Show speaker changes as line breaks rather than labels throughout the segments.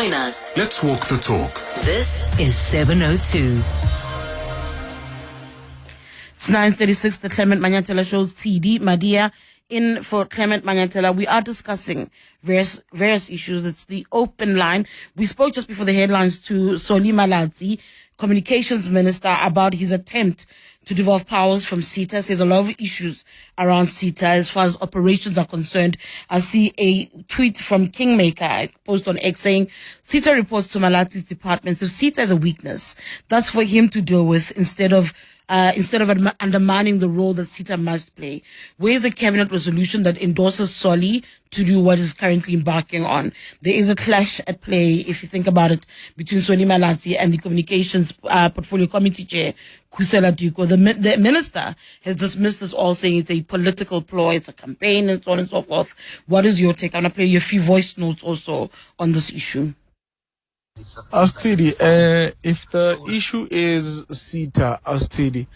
Join us.
Let's walk the talk.
This is 702.
It's 9:36. The Clement Manyathela shows Tshidi Madia in for Clement Manyathela. We are discussing various issues. It's the open line. We spoke just before the headlines to Soli Malatsi, Communications Minister, about his attempt to devolve powers from SETA. Says a lot of issues around SETA as far as operations are concerned. I see a tweet from Kingmaker, post on X, saying SETA reports to Malatsi's departments if SETA is a weakness, that's for him to deal with instead of undermining the role that SETA must play. Where's the cabinet resolution that endorses Soli to do what is currently embarking on? There is a clash at play, if you think about it, between Soli Malatsi and the Communications Portfolio Committee Chair, Kusela Duko. The minister has dismissed us all, saying it's a political ploy, it's a campaign, and so on and so forth. What is your take? I'm going to play you a few voice notes also on this issue.
Tshidi, if the issue is SETA, Tshidi,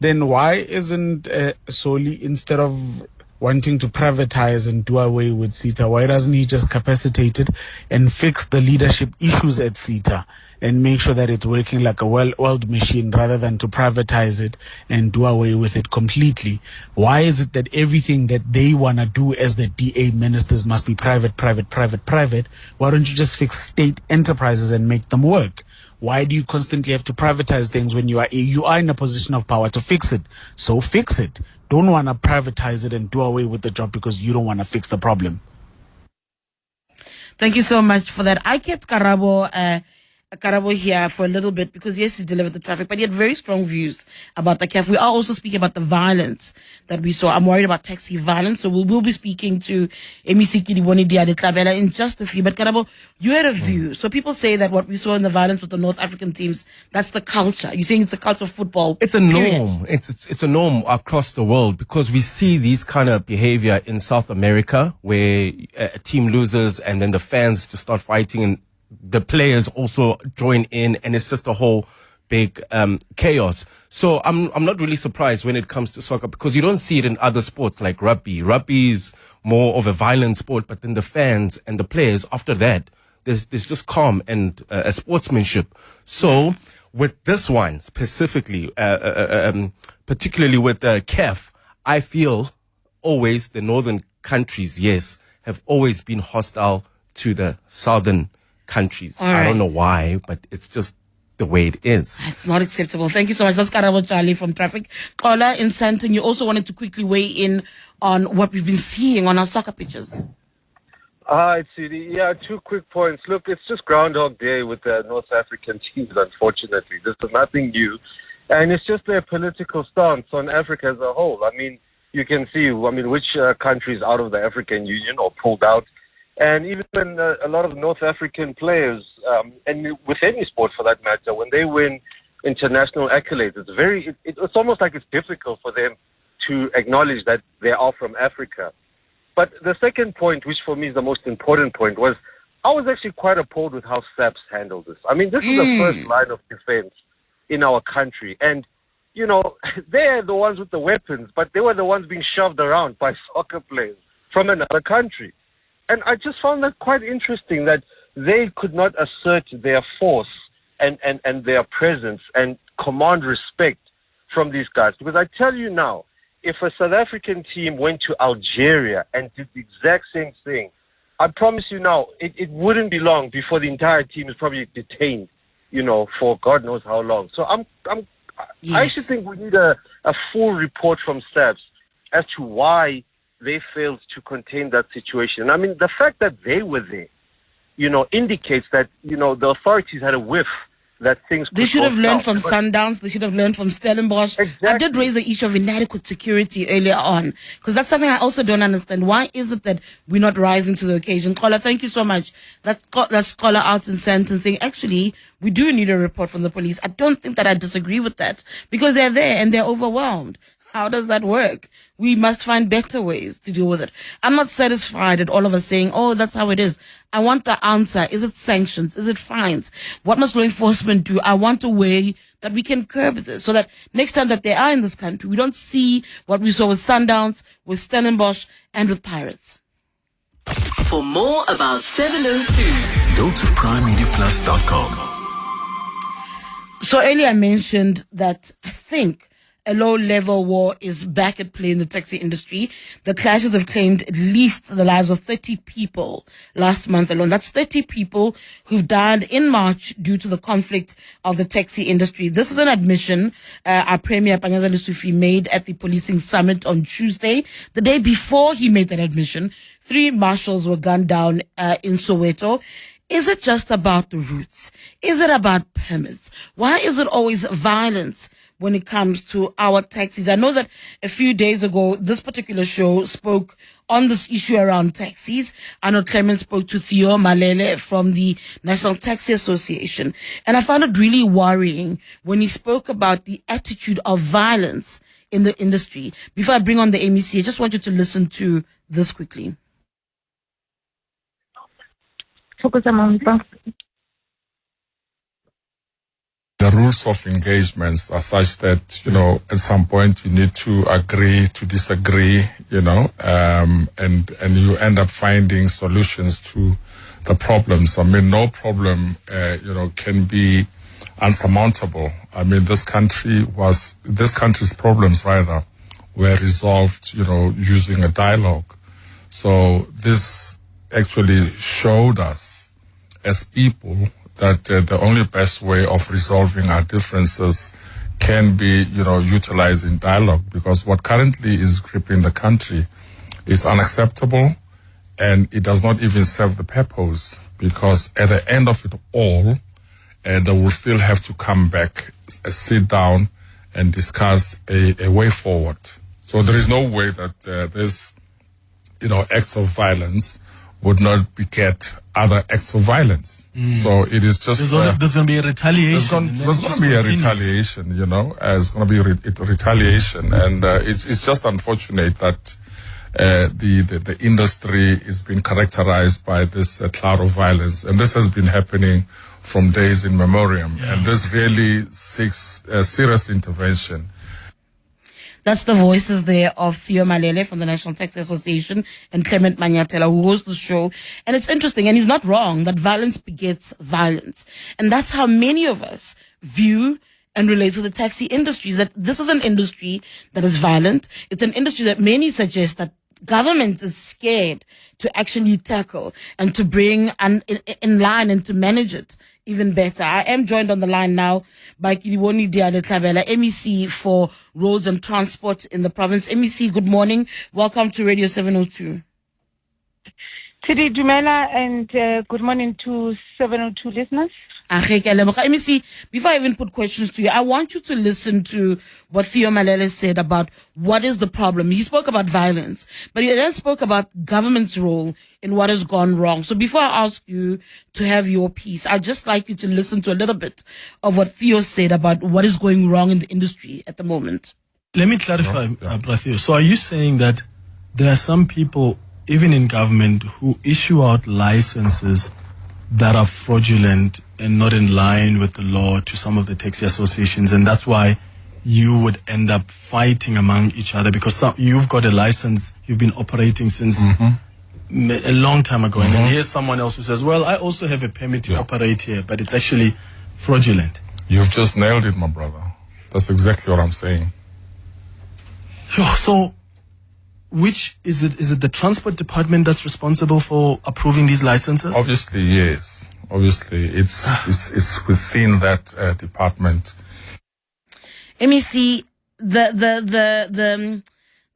then why isn't Soli, instead of wanting to privatize and do away with SETA, why doesn't he just capacitate it and fix the leadership issues at SETA and make sure that it's working like a well-oiled machine rather than to privatize it and do away with it completely? Why is it that everything that they want to do as the DA ministers must be private? Why don't you just fix state enterprises and make them work? Why do you constantly have to privatize things when you are in a position of power to fix it? So fix it. Don't want to privatize it and do away with the job because you don't want to fix the problem.
Thank you so much for that. I kept Karabo here for a little bit because, yes, he delivered the traffic, but he had very strong views about the CAF. We are also speaking about the violence that we saw. I'm worried about taxi violence, so we will be speaking to MEC Kedibone Diale-Tlabela in just a few. But Karabo, you had a view. So people say that what we saw in the violence with the North African teams, that's the culture. You're saying it's a culture of football.
It's a norm. It's a norm across the world because we see these kind of behavior in South America where a team loses and then the fans just start fighting and the players also join in, and it's just a whole big chaos. So I'm not really surprised when it comes to soccer because you don't see it in other sports like rugby. Rugby is more of a violent sport, but then the fans and the players after that, there's just calm and a sportsmanship. So with this one specifically, particularly with the CAF, I feel always the northern countries, yes, have always been hostile to the southern countries.
All right.
I don't know why, but it's just the way it is.
It's not acceptable. Thank you so much. That's Karabo Charlie from Traffic. Kola in Santon, you also wanted to quickly weigh in on what we've been seeing on our soccer pitches.
Hi, Tshidi. Yeah, 2 quick points. Look, it's just Groundhog Day with the North African teams, unfortunately. This is nothing new. And it's just their political stance on Africa as a whole. I mean, you can see, which countries out of the African Union or pulled out. And even when a lot of North African players, and with any sport for that matter, when they win international accolades, it's almost like it's difficult for them to acknowledge that they are from Africa. But the second point, which for me is the most important point, was I was actually quite appalled with how SAPS handled this. I mean, this is the first line of defense in our country. And, they're the ones with the weapons, but they were the ones being shoved around by soccer players from another country. And I just found that quite interesting that they could not assert their force and their presence and command respect from these guys. Because I tell you now, if a South African team went to Algeria and did the exact same thing, I promise you now, it wouldn't be long before the entire team is probably detained, for God knows how long. So I actually think we need a full report from SAPS as to why they failed to contain that situation. I mean, the fact that they were there, indicates that, the authorities had a whiff that things could
They should have learned
south.
from Sundowns. They should have learned from Stellenbosch.
Exactly.
I did raise the issue of inadequate security earlier on because that's something I also don't understand. Why is it that we're not rising to the occasion? Caller, thank you so much. That's caller out in sentencing. Actually, we do need a report from the police. I don't think that I disagree with that because they're there and they're overwhelmed. How does that work? We must find better ways to deal with it. I'm not satisfied at all of us saying, oh, that's how it is. I want the answer. Is it sanctions? Is it fines? What must law enforcement do? I want a way that we can curb this so that next time that they are in this country, we don't see what we saw with Sundowns, with Stellenbosch, and with Pirates.
For more about 702,
Go to primemediaplus.com.
So earlier I mentioned that I think a low-level war is back at play in the taxi industry. The clashes have claimed at least the lives of 30 people last month alone. That's 30 people who've died in March due to the conflict of the taxi industry. This is an admission our Premier Panyaza Lesufi made at the policing summit on Tuesday. The day before he made that admission, 3 marshals were gunned down in Soweto. Is it just about the routes? Is it about permits? Why is it always violence when it comes to our taxis? I know that a few days ago, this particular show spoke on this issue around taxis. I know Clement spoke to Tshidi Madia from the National Taxi Association. And I found it really worrying when he spoke about the attitude of violence in the industry. Before I bring on the MEC, I just want you to listen to this quickly.
The rules of engagements are such that, at some point you need to agree to disagree, and you end up finding solutions to the problems. I mean, no problem, can be unsurmountable. I mean, this country's problems rather were resolved, using a dialogue. So this actually showed us as people that the only best way of resolving our differences can be, utilizing dialogue, because what currently is gripping the country is unacceptable, and it does not even serve the purpose, because at the end of it all, they will still have to come back, sit down and discuss a way forward. So there is no way that this, acts of violence would not beget other acts of violence. So it is just...
There's going to be a retaliation.
There's going to be a retaliation, It's going to be retaliation. And it's just unfortunate that the industry is being characterized by this cloud of violence. And this has been happening from days in memoriam. Yeah. And this really seeks serious intervention.
That's the voices there of Tshidi Madia from the National Taxi Association and Clement Manyathela, who hosts the show. And it's interesting, and he's not wrong, that violence begets violence. And that's how many of us view and relate to the taxi industry, that this is an industry that is violent. It's an industry that many suggest that government is scared to actually tackle and to bring in line and to manage it even better. I am joined on the line now by Kedibone Diale-Tlabela, MEC for Roads and Transport in the province. MEC, good morning. Welcome to Radio 702.
Tshidi Dumela, and good morning to 702 listeners.
MEC, before I even put questions to you, I want you to listen to what Tshidi Madia said about what is the problem. He spoke about violence, but he then spoke about government's role in what has gone wrong. So before I ask you to have your piece, I'd just like you to listen to a little bit of what Theo said about what is going wrong in the industry at the moment.
Let me clarify, Theo. So are you saying that there are some people, even in government, who issue out licenses that are fraudulent and not in line with the law to some of the taxi associations, and that's why you would end up fighting among each other because you've got a license, you've been operating since a long time ago, and then here's someone else who says, well, I also have a permit to operate here, but it's actually fraudulent.
You've just nailed it, my brother. That's exactly what I'm saying.
So which is it? Is it the transport department that's responsible for approving these licenses?
Obviously, yes. Obviously, it's within that department.
MEC,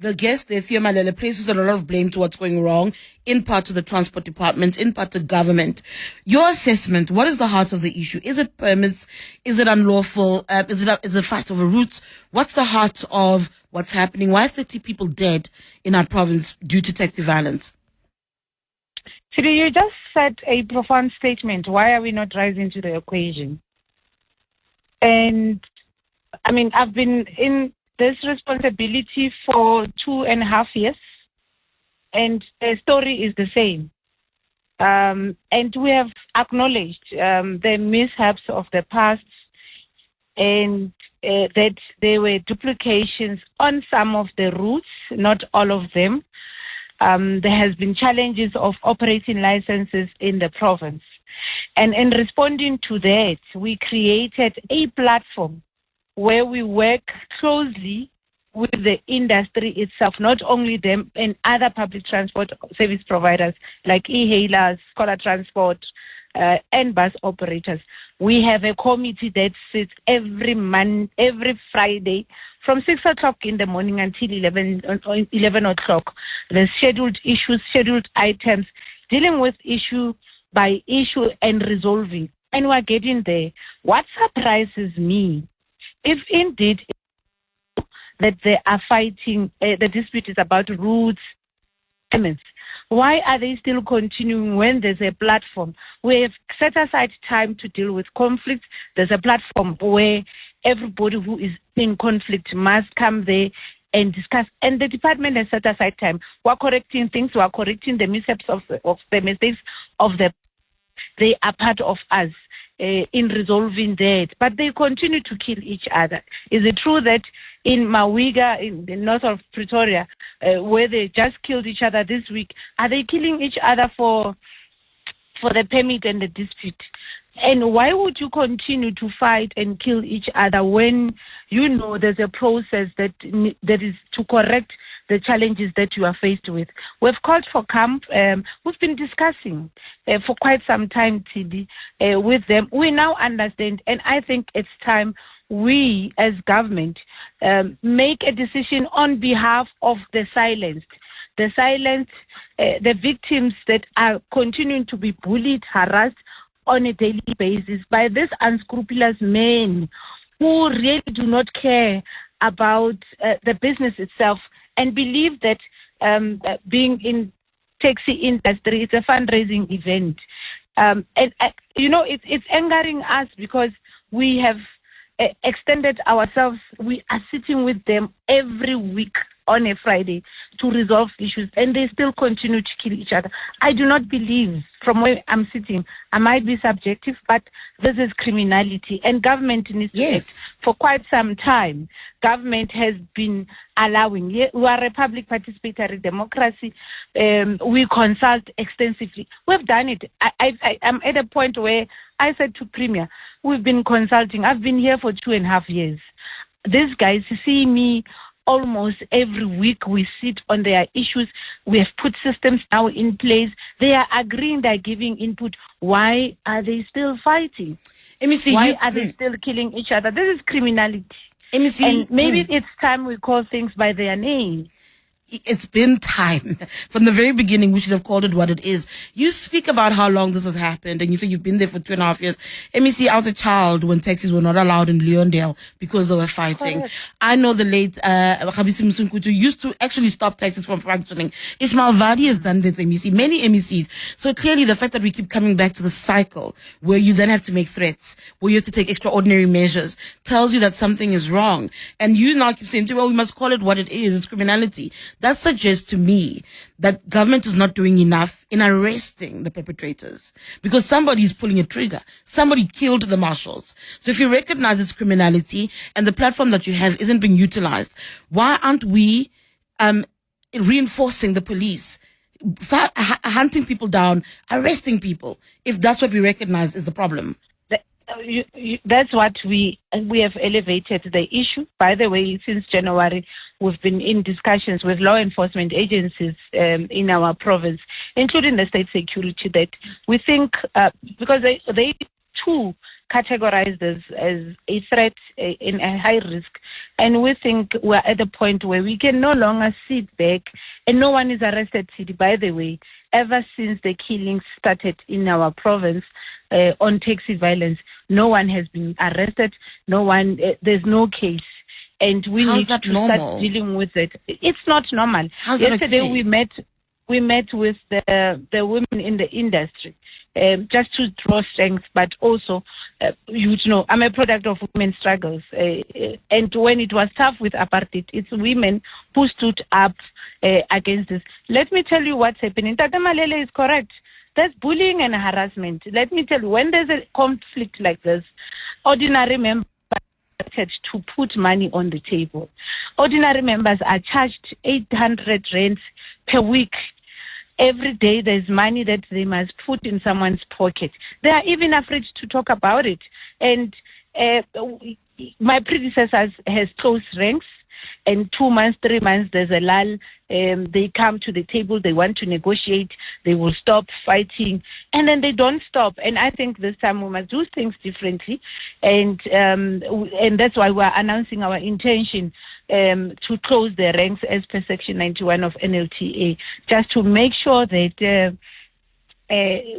the guest there, Tshidi Madia, places a lot of blame to what's going wrong, in part to the transport department, in part to government. Your assessment, what is the heart of the issue? Is it permits? Is it unlawful? Is it fight over routes? What's the heart of what's happening? Why are 30 people dead in our province due to taxi violence?
Tshidi, you just said a profound statement. Why are we not rising to the occasion? And, I mean, I've been in this responsibility for 2.5 years, and the story is the same. And we have acknowledged the mishaps of the past, and that there were duplications on some of the routes, not all of them. There has been challenges of operating licenses in the province. And in responding to that, we created a platform where we work closely with the industry itself, not only them and other public transport service providers like e-hailers, Scholar Transport, and bus operators. We have a committee that sits every Friday from 6 o'clock in the morning until 11 o'clock. There's scheduled issues, scheduled items, dealing with issue by issue and resolving. And we're getting there. What surprises me, if indeed that they are fighting, the dispute is about routes, payments, why are they still continuing when there's a platform? We have set aside time to deal with conflicts. There's a platform where everybody who is in conflict must come there and discuss. And the department has set aside time. We're correcting things. We're correcting the missteps of the mistakes of the. They are part of us in resolving that. But they continue to kill each other. Is it true that in Mawiga, in the north of Pretoria, where they just killed each other this week, are they killing each other for the permit and the dispute? And why would you continue to fight and kill each other when you know there's a process that is to correct the challenges that you are faced with? We've called for camp. We've been discussing for quite some time, Tshidi, with them. We now understand, and I think it's time we as government make a decision on behalf of the silenced, the victims that are continuing to be bullied, harassed on a daily basis by these unscrupulous men who really do not care about the business itself and believe that being in taxi industry, it's a fundraising event. It's angering us because we have extended ourselves. We are sitting with them every week on a Friday to resolve issues, and they still continue to kill each other. I do not believe, from where I'm sitting, I might be subjective, but this is criminality, and government needs to act. For quite some time, government has been allowing. We are a public participatory democracy. We consult extensively. We've done it. I'm at a point where I said to Premier, we've been consulting. I've been here for 2.5 years. These guys see me almost every week. We sit on their issues. We have put systems now in place. They are agreeing, they're giving input. Why are they still fighting? Why are they still killing each other? This is criminality. And maybe it's time we call things by their name.
It's been time. From the very beginning, we should have called it what it is. You speak about how long this has happened, and you say you've been there for 2.5 years. MEC, I was a child when taxis were not allowed in Leondale because they were fighting. Correct. I know the late Khabisi Msunkutu used to actually stop taxis from functioning. Ismail Vadi has done this, MEC, many MECs. So clearly the fact that we keep coming back to the cycle where you then have to make threats, where you have to take extraordinary measures, tells you that something is wrong. And you now keep saying, well, we must call it what it is. It's criminality. That suggests to me that government is not doing enough in arresting the perpetrators because somebody is pulling a trigger. Somebody killed the marshals. So if you recognize it's criminality and the platform that you have isn't being utilized, why aren't we reinforcing the police, hunting people down, arresting people, if that's what we recognize is the problem?
That's what we have elevated the issue. By the way, since January, we've been in discussions with law enforcement agencies in our province, including the state security, that we think, because they too categorize this as a threat in a high risk, and we think we're at the point where we can no longer sit back and no one is arrested. By the way, ever since the killings started in our province on taxi violence, no one has been arrested. No one. There's no case, and we need to start dealing with it. It's not normal. Yesterday we met with the women in the industry just to draw strength, but also I'm a product of women's struggles, and when it was tough with apartheid, it's women who stood up against this. Let me tell you what's happening. Tata Malele is correct. There's bullying and harassment. Let me tell you, when there's a conflict like this, ordinary members are to put money on the table. Ordinary members are charged 800 rands per week. Every day there's money that they must put in someone's pocket. They are even afraid to talk about it. And my predecessors has closed ranks. And 2 months, 3 months, there's a lull. They come to the table. They want to negotiate. They will stop fighting. And then they don't stop. And I think this time we must do things differently. And that's why we're announcing our intention to close the ranks as per Section 91 of NLTA, just to make sure that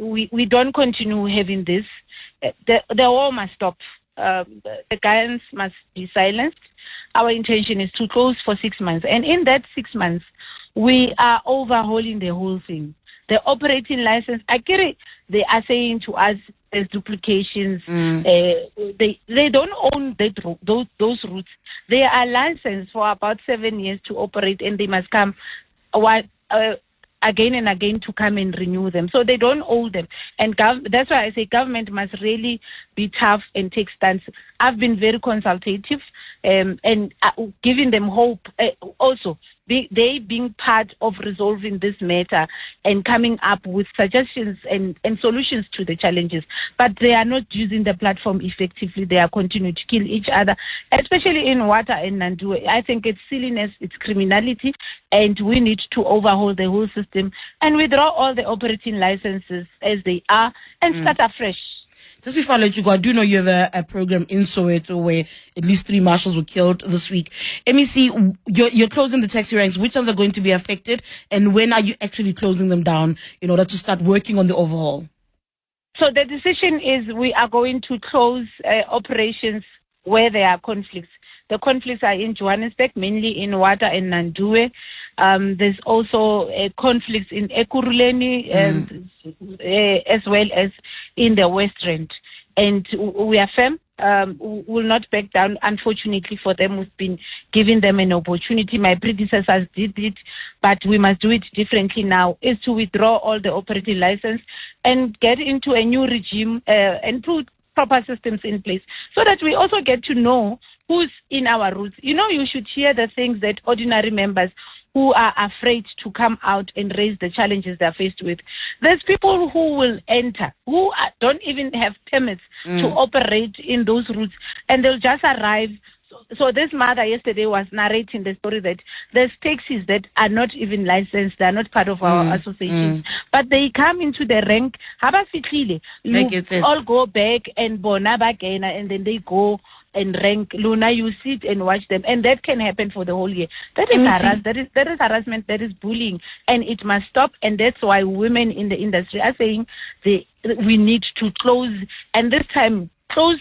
we don't continue having this. The war must stop. The guns must be silenced. Our intention is to close for 6 months. And in that 6 months, we are overhauling the whole thing. The operating license, they are saying to us there's duplications. They don't own those routes. They are licensed for about 7 years to operate, and they must come again and again to come and renew them. So they don't own them. And that's why I say government must really be tough and take stance. I've been very consultative and giving them hope. Also, they being part of resolving this matter and coming up with suggestions and solutions to the challenges. But they are not using the platform effectively. They are continuing to kill each other, especially in Wata and Nandue. I think it's silliness, it's criminality, and we need to overhaul the whole system and withdraw all the operating licenses as they are and start afresh.
Just before I let you go, I do know you have a program in Soweto where at least 3 marshals were killed this week. MEC, you're closing the taxi ranks. Which ones are going to be affected, and when are you actually closing them down in order to start working on the overhaul?
So the decision is we are going to close operations where there are conflicts. The conflicts are in Johannesburg, mainly in Wata and Nandue. There's also conflicts in Ekurhuleni as well as in the West Rand. And we are firm, will not back down. Unfortunately for them, we've been giving them an opportunity. My predecessors did it, but we must do it differently now, is to withdraw all the operating license and get into a new regime and put proper systems in place so that we also get to know who's in our routes. You should hear the things that ordinary members who are afraid to come out and raise the challenges they're faced with. There's people who will enter, who don't even have permits to operate in those routes, and they'll just arrive. So this mother yesterday was narrating the story that there's taxis that are not even licensed, they're not part of our associations, but they come into the rank. You all go back and bona again, and then they go and rank. Luna, you sit and watch them, and that can happen for the whole year. That is harassment, that is bullying, and it must stop. And that's why women in the industry are saying we need to close, and this time close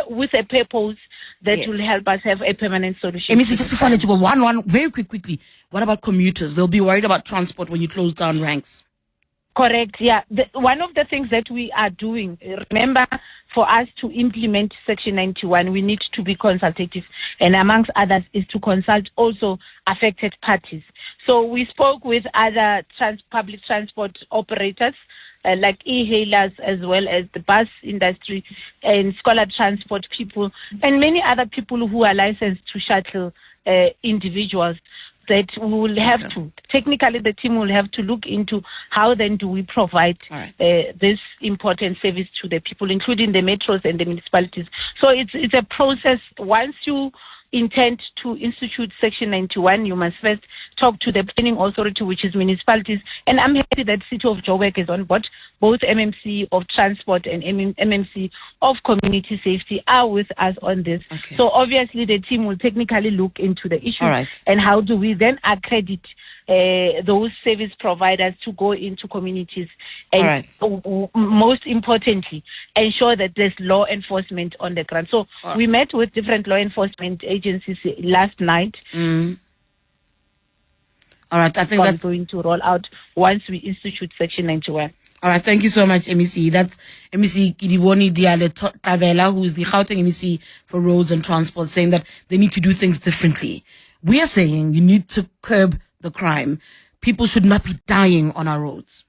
with a purpose that will help us have a permanent solution.
MEC, just before I let you go, one very quickly. What about commuters? They'll be worried about transport when you close down ranks.
Correct, yeah. One of the things that we are doing, remember, for us to implement Section 91, we need to be consultative, and amongst others is to consult also affected parties. So we spoke with other public transport operators, like e-hailers, as well as the bus industry and scholar transport people, and many other people who are licensed to shuttle individuals, that we will have to, technically the team will have to look into how then do we provide this important service to the people, including the metros and the municipalities. So it's a process. Once you intend to institute Section 91, you must first talk to the planning authority, which is municipalities. And I'm happy that City of Joburg is on board. Both MMC of Transport and MMC of Community Safety are with us on this. Okay. So obviously the team will technically look into the issue and how do we then accredit those service providers to go into communities, and most importantly, ensure that there's law enforcement on the ground. So we met with different law enforcement agencies last night.
All right, I think that's
going to roll out once we institute Section 91.
All right, thank you so much, MEC. That's MEC Kedibone Diale-Tlabela, who is the Gauteng MEC for Roads and Transport, saying that they need to do things differently. We are saying you need to curb the crime. People should not be dying on our roads.